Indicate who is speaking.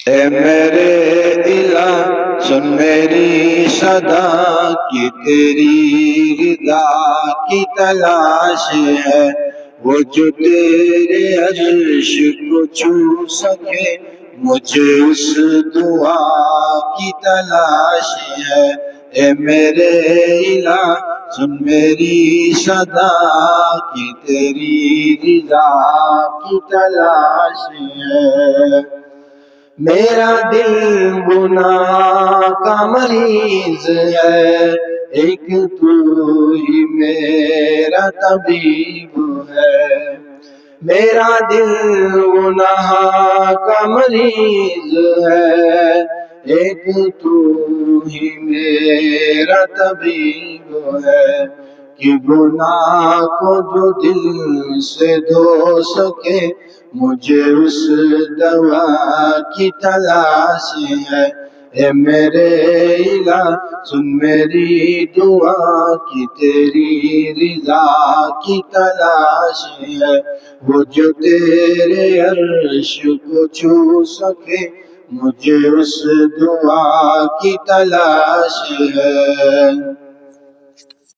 Speaker 1: اے میرے الہ سن میری صدا کہ تیری رضا کی تلاش ہے، وہ جو تیرے عرش کو چھو سکے، مجھے اس دعا کی تلاش ہے۔ اے میرے الہ سن میری صدا کہ تیری رضا کی تلاش ہے۔ میرا دل گناہ کا مریض ہے، ایک تو ہی میرا طبیب ہے۔ میرا دل گناہ کا مریض ہے، ایک تو ہی میرا طبیب ہے، کہ گناہ کو جو دل سے دھو سکے، مجھے اس دوا کی تلاش ہے۔ اے میرے الہ سن میری دعا کہ تیری رضا کی تلاش ہے، وہ جو تیرے عرش کو چھو سکے، مجھے اس دعا کی تلاش ہے۔